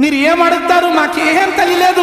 మీరు ఏం అడుగుతారు, మాకు ఏం తెలియలేదు,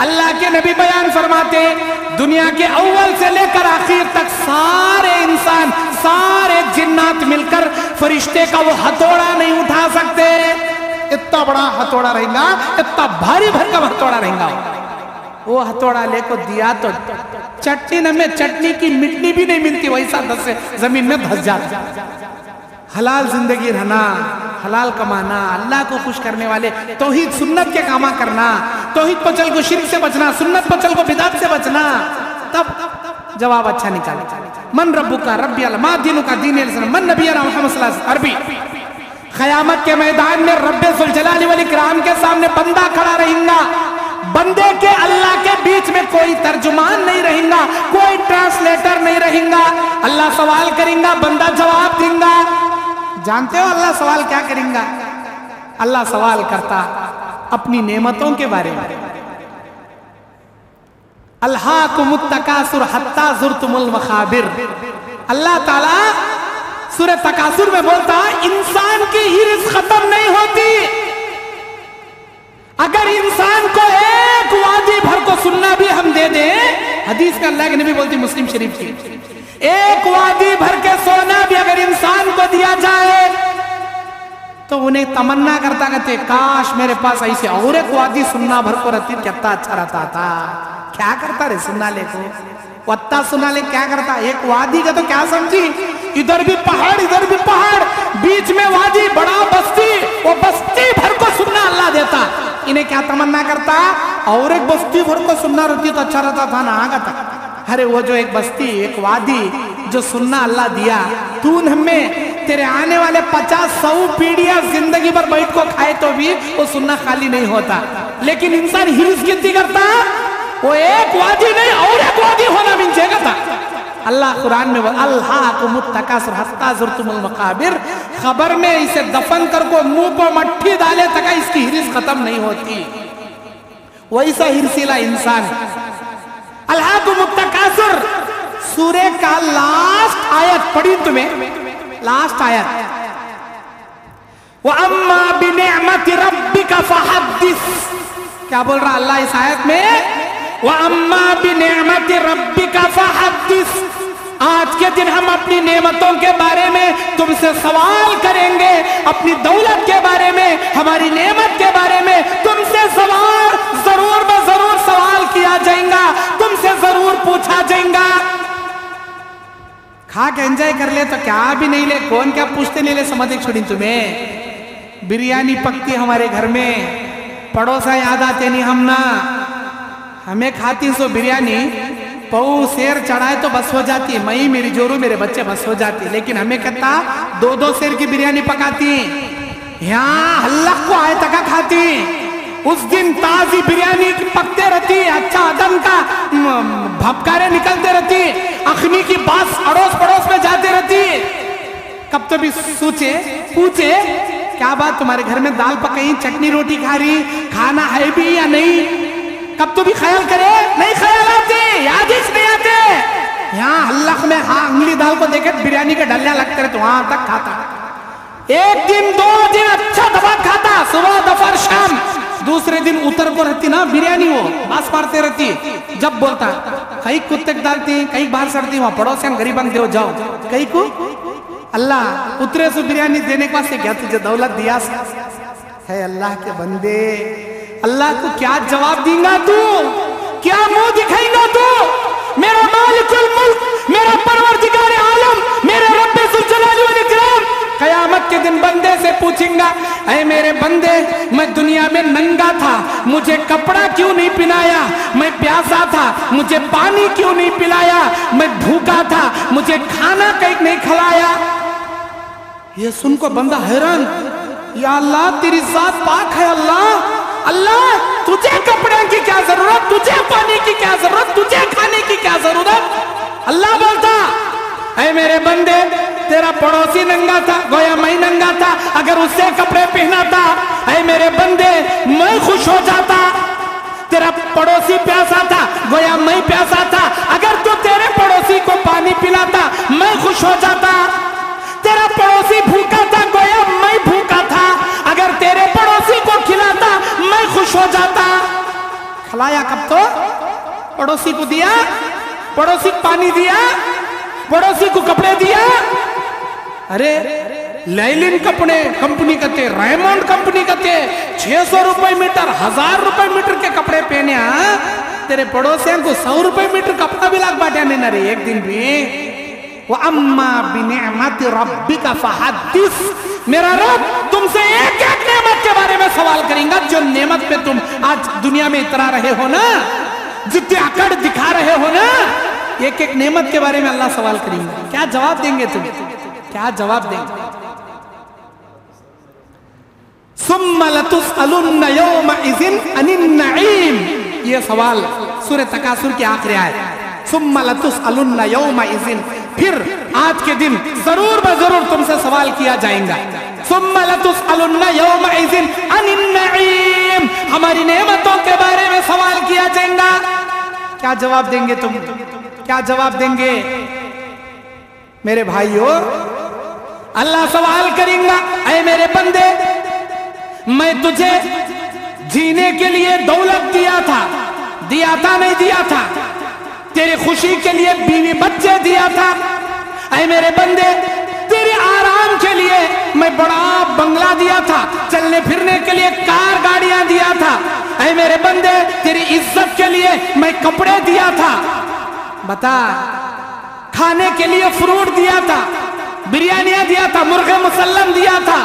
اللہ کے نبی بیان فرماتے دنیا کے اول سے لے کر آخر تک سارے انسان سارے جنات مل کر فرشتے کا وہ ہتھوڑا نہیں اٹھا سکتے. اتنا بڑا ہتھوڑا رہے گا, اتنا بھاری بھرکم ہتھوڑا رہے گا. وہ ہتھوڑا لے کو دیا تو چٹنی میں چٹنی کی مٹی بھی نہیں ملتی, ویسا دس سے زمین میں دھس جاتا. حلال زندگی رہنا, حلال کمانا, اللہ کو خوش کرنے والے توحید سنت کے کاما کرنا, توحید پر چل کو شرک سے بچنا, سنت پر چل کو بدعت سے بچنا, تب جواب اچھا نکالے. من ربک ربی اللہ, ما دینک دین الاسلام, من نبینا محمد صلی اللہ علیہ وسلم. عربی قیامت کے میدان میں رب ذوالجلال والاکرام کے سامنے بندہ کھڑا رہے گا. بندے کے اللہ کے بیچ میں کوئی ترجمان نہیں رہے گا, کوئی ٹرانسلیٹر نہیں رہے گا. اللہ سوال کریں گا, بندہ جواب دیں گا. جانتے ہو اللہ سوال کیا کریں گا؟ اللہ سوال کرتا اپنی نعمتوں کے بارے میں. الہاکم التکاثر حتی زرتم المقابر. اللہ تعالیٰ سورہ تکاثر میں بولتا انسان کی ہرس ختم نہیں ہوتی. اگر انسان کو ایک وادی بھر کو سننا بھی ہم دے دیں, حدیث کا اللہ کے نبی بولتی مسلم شریف کی, ایک وادی بھر کے سونا بھی اگر انسان کو دیا جائے تو انہیں تمنا کرتا کہتے کاش میرے پاس ایسے اور ایک وادی سننا بھر کو رہتی, کتنا اچھا رہتا تھا. کیا کرتا رہے سننا لے کو, وطا سننا لے کیا کرتا, ایک وادی کا تو کیا سمجھی, ادھر بھی پہاڑ ادھر بھی پہاڑ, بیچ میں وادی, بڑا بستی, وہ بستی بھر کو سننا اللہ دیتا. انہیں کیا تمنا کرتا, اور ایک بستی بھر کو سننا رہتی تو اچھا رہتا تھا نا. آگا تھا ارے وہ جو ایک بستی ایک وادی جو سننا اللہ دیا, تو ہمیں تیرے آنے والے 50-100 پیڑیاں زندگی پر بیٹھ کو کھائے تو بھی وہ سننا خالی نہیں ہوتا. لیکن انسان ہرس کتنی کرتا, وہ ایک وادی نہیں اور ایک وادی ہونا بھی چاہیے تھا. اللہ قرآن میں الہاکم التکاثر حتی زرتم المقابر, خبر میں اسے دفن کر کو منہ کو مٹھی ڈالے تک اس کی ہرس ختم نہیں ہوتی. ویسا ہرسیلا انسان. الہاکم التکاثر سورہ کا لاسٹ آیت پڑھی تمہیں, لاسٹ آیت, وَأَمَّا بِنِعْمَةِ رَبِّكَ فَحَدِّثْ. کیا بول رہا اللہ اس آیت میں, وَأَمَّا بِنِعْمَةِ رَبِّكَ فَحَدِّثْ. آج کے دن ہم اپنی نعمتوں کے بارے میں تم سے سوال کریں گے, اپنی دولت کے بارے میں, ہماری نعمت کے بارے میں تم سے سوال ضرور ضرور سوال کیا جائیں گا, تم سے ضرور پوچھا جائیں گا. کھا کے انجوائے کر لے تو کیا بھی نہیں لے, کون کیا پوچھتے نہیں لے. سمجھ چھوڑی تمہیں بریانی پکتی ہمارے گھر میں, پڑوسا یاد آتے نہیں ہم نا, ہمیں کھاتی سو بریانی, پاؤ سیر چڑھائے تو بس ہو جاتی, میں میری جورو میرے بچے بس ہو جاتی. لیکن ہمیں کہتا 2 سیر کی بریانی پکاتی, یہاں حلق کو آئے تکا کھاتی. اس دن تازی بریانی پکتے رہتی, اچھا ادم کا بھپکارے نکلتے رہتی, اخنی کی باس اڑوس پڑوس میں جاتے رہتی. کب تو بھی سوچے پوچھے کیا بات تمہارے گھر میں دال پکئی, چٹنی روٹی کھا رہی, کھانا ہے بھی یا نہیں. کب تو بھی خیال کرے, نہیں خیال آتے, یاد ہی نہیں آتے. یہاں حلق میں ہاں انگلی دال کو دیکھے بریانی کے ڈلیاں لگتے رہتے, وہاں تک کھاتا. 1 دن 2 دن اچھا دفعہ کھاتا, صبح دوپہر شام. دوسرے دن اتر کو رہتی نا بریانی, وہ باس مارتے رہتی. جب بولتا کئی کتے ڈالتی, کئی باہر سڑتی, وہاں پڑوسیاں غریبان دیو جاؤ, کئی کو اللہ اترے سے بریانی دینے کے واسطے کیا تجھے دولت دیا ہے. اللہ کے بندے, اللہ کو کیا جواب دیں گا تو, کیا منہ دکھائیں گا تو. میرا مالک الملک, میرا پروردگار عالم, میرے رب ذوالجلال والاکرام قیامت کے دن بندے سے پوچھیں گا, اے میرے بندے میں دنیا میں ننگا تھا, مجھے کپڑا کیوں نہیں پہنایا, میں پیاسا تھا, مجھے پانی کیوں نہیں پلایا, میں بھوکا تھا, مجھے کھانا کہیں نہیں کھلایا. یہ سن کو بندہ حیران, یا اللہ تیری ذات پاک ہے. اللہ تجھے کپڑے کی کیا ضرورت, تجھے پانی کی کیا ضرورت, تجھے کھانے کی کیا ضرورت. اللہ بولتا اے میرے بندے تیرا پڑوسی ننگا تھا, گویا میں ننگا تھا, اگر اس سے کپڑے پہناتا اے میرے بندے میں خوش ہو جاتا. تیرا پڑوسی پیاسا تھا, گویا میں پیاسا تھا, اگر تو تیرے پڑوسی کو پانی پلاتا میں خوش ہو جاتا. تیرا پڑوسی بھوکا تھا, گویا میں بھوکا تھا, اگر تیرے پڑوسی کو کھلاتا میں خوش ہو جاتا. کھلایا کب تو پڑوسی کو دیا, پڑوسی کو پانی دیا, پڑوسی کو کپڑے دیا. ارے لیلن کپڑے کمپنی کا تے, ریمونڈ کمپنی کا تے, 600 روپے میٹر, 1000 روپے میٹر کے کپڑے پہنے, تیرے پڑوسیوں کو 100 روپے میٹر کپڑا بھی لاگ باٹیا نہیں نہ رہے ایک دن بھی. وَأَمَّا بِنِعْمَةِ رَبِّكَ فَحَدِّثْ, میرا رب تم سے ایک ایک نعمت کے بارے میں سوال کریں گا. جو نعمت پہ تم آج دنیا میں اترا رہے ہو نا, جتنے اکڑ دکھا رہے ہو نا, ایک ایک نعمت کے بارے میں اللہ سوال کریں گا. کیا جواب دیں گے تم, کیا جواب دیں گے؟ ثُمَّ لَتُسْأَلُنَّ يَوْمَئِذٍ عَنِ النَّعِيمِ, یہ سوال سورہ تکاثر کی آخری آیت. ثُمَّ لَتُسْأَلُنَّ يَوْمَئِذٍ, پھر آج کے دن ضرور بضرور تم سے سوال کیا جائیں گا. ثُمَّ لَتُسْأَلُنَّ يَوْمَئِذٍ عَنِ النَّعِيمِ, ہماری نعمتوں کے بارے میں سوال کیا جائیں گا. کیا جواب دیں گے تم, کیا جواب دیں گے میرے بھائیو؟ اللہ سوال کریں گا, اے میرے بندے, میں تجھے جینے کے لیے دولت دیا تھا نہیں دیا تھا؟ تیری خوشی کے لیے بیوی بچے دیا تھا. اے میرے بندے, تیرے آرام کے لیے میں بڑا بنگلہ دیا تھا, چلنے پھرنے کے لیے کار گاڑیاں دیا تھا. اے میرے بندے, تیری عزت کے لیے میں کپڑے دیا تھا. بتا, کھانے کے لیے فروٹ دیا تھا, بریانیاں دیا تھا, مرغ مسلم دیا تھا,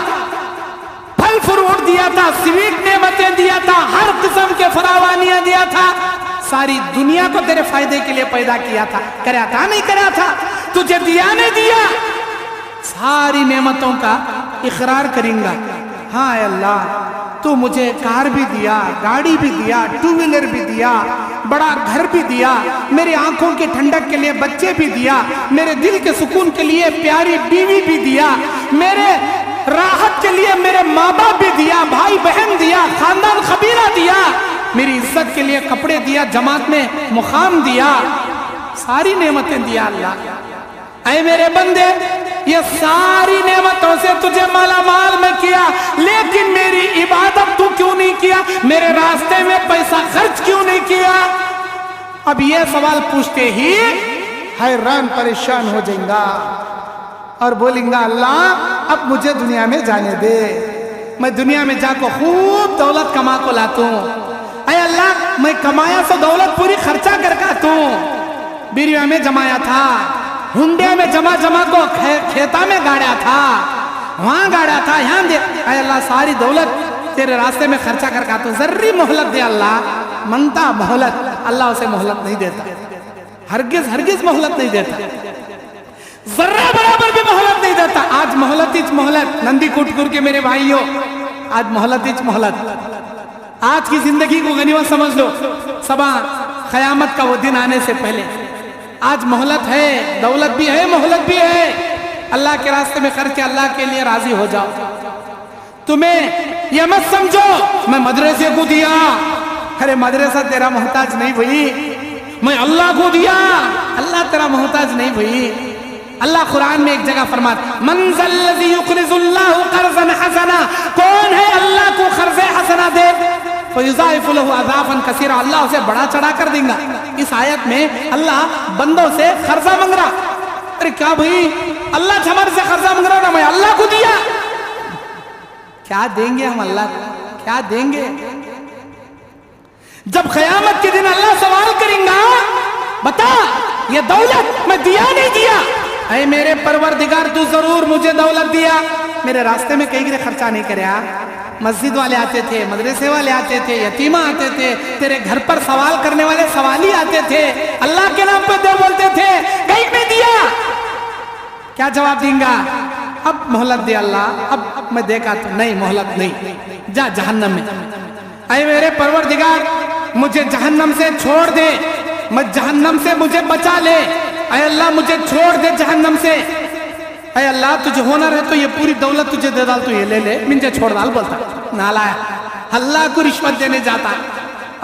پھل فروٹ دیا تھا, سویٹ نعمتیں دیا تھا, ہر قسم کے فراوانیاں دیا تھا. ساری دنیا کو تیرے فائدے کے لیے پیدا کیا تھا. کریا تھا نہیں کریا تھا؟ تجھے دیا نہیں دیا؟ ساری نعمتوں کا اقرار کریں گا. ہاں اے اللہ, تو مجھے کار بھی دیا, گاڑی بھی دیا, 2 ویلر بھی دیا, بڑا گھر بھی دیا, میری آنکھوں کی ٹھنڈک کے لیے بچے بھی دیا, میرے دل کے سکون کے لیے پیاری بیوی بھی دیا, میرے راحت کے لیے میرے ماں باپ بھی دیا, بھائی بہن دیا, خاندان قبیلہ دیا, میری عزت کے لیے کپڑے دیا, جماعت میں مقام دیا, ساری نعمتیں دیا اللہ. اے میرے بندے, یہ ساری نعمتوں سے تجھے مالا مال میں کیا, لیکن میری عبادت تو کیوں نہیں کیا؟ میرے راستے میں پیسہ خرچ کیوں نہیں کیا؟ اب یہ سوال پوچھتے ہی حیران پریشان ہو جائیں گا اور بولیں گا, اللہ اب مجھے دنیا میں جانے دے, میں دنیا میں جا کو خوب دولت کما کو لاتا ہوں. اے اللہ, میں کمایا سو دولت پوری خرچہ کر کے آتا ہوں. بیریوں میں جمایا تھا, ہنڈے میں جمع کو کھیتا میں گاڑا تھا, وہاں گاڑا تھا, یہاں دے. اے اللہ, ساری دولت تیرے راستے میں خرچہ کر کے آتا ہوں, ذری مہلت دے اللہ. منگتا مہلت, اللہ اسے مہلت نہیں دیتا, ہرگز مہلت نہیں دیتا, ذرہ برابر بھی مہلت نہیں دیتا. آج مہلت نندی کوٹکور کے میرے بھائیوں, آج مہلت. آج کی زندگی کو غنیمت سمجھ لو, صبح قیامت کا وہ دن آنے سے پہلے. آج مہلت ہے, دولت بھی ہے, مہلت بھی ہے. اللہ کے راستے میں خرچ, اللہ کے لیے راضی ہو جاؤ. تمہیں یہ مت سمجھو میں مدرسے کو دیا, ارے مدرسہ تیرا محتاج نہیں بھائی, میں اللہ کو دیا, اللہ تیرا محتاج نہیں بھائی. اللہ قرآن میں ایک جگہ فرماتا, من ذا الذی یقرض اللہ قرضا حسنا, کون ہے اللہ کو قرض حسنا دے, فیضاعف له اضعافا کثیرا, اللہ اسے بڑا چڑھا کر دیں گا. اس آیت میں اللہ بندوں سے قرضہ مانگ رہا. ارے کیا بھائی, اللہ ہمارے سے قرضہ مانگ رہا نا, میں اللہ کو دیا. کیا دیں گے ہم اللہ کو, کیا دیں گے؟ جب قیامت کے دن اللہ سوال کریں گا, بتا یہ دولت میں دیا نہیں دیا؟ اے میرے پروردگار, تو ضرور مجھے دولت دیا, میرے راستے میں کہیں گے خرچہ نہیں کریا. مسجد والے آتے تھے, مدرسے والے آتے تھے, یتیمہ آتے تھے, تیرے گھر پر سوال کرنے والے سوالی آتے تھے, اللہ کے نام پہ دے بولتے تھے, کہیں نہیں دیا. کیا جواب دیں گا؟ اب مہلت دے اللہ, اب میں دیکھا تو نہیں, مہلت نہیں, جا جہنم میں. اے میرے پروردگار, مجھے جہنم سے چھوڑ دے, میں جہنم سے مجھے بچا لے. اے اللہ مجھے چھوڑ دے جہنم سے. اے اللہ تجھے ہونا رہے تو یہ پوری دولت تجھے دے ڈال, تو یہ لے لے, مجھے چھوڑ ڈال. بولتا نالایا, اللہ کو رشوت دینے جاتا.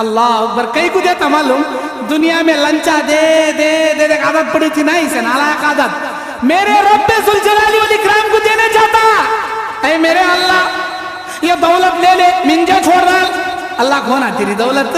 اللہ اکبر, کئی کو دیتا معلوم, دنیا میں لنچا دے دے دے دے عادت پڑی تھی نا, اسے نالائق عادت. میرے رب ذوالجلال والاکرام کو دینے جاتا. اے میرے اللہ, یہ دولت لے لے, مجھے چھوڑ ڈال. اللہ کو ہونا تیری دولت,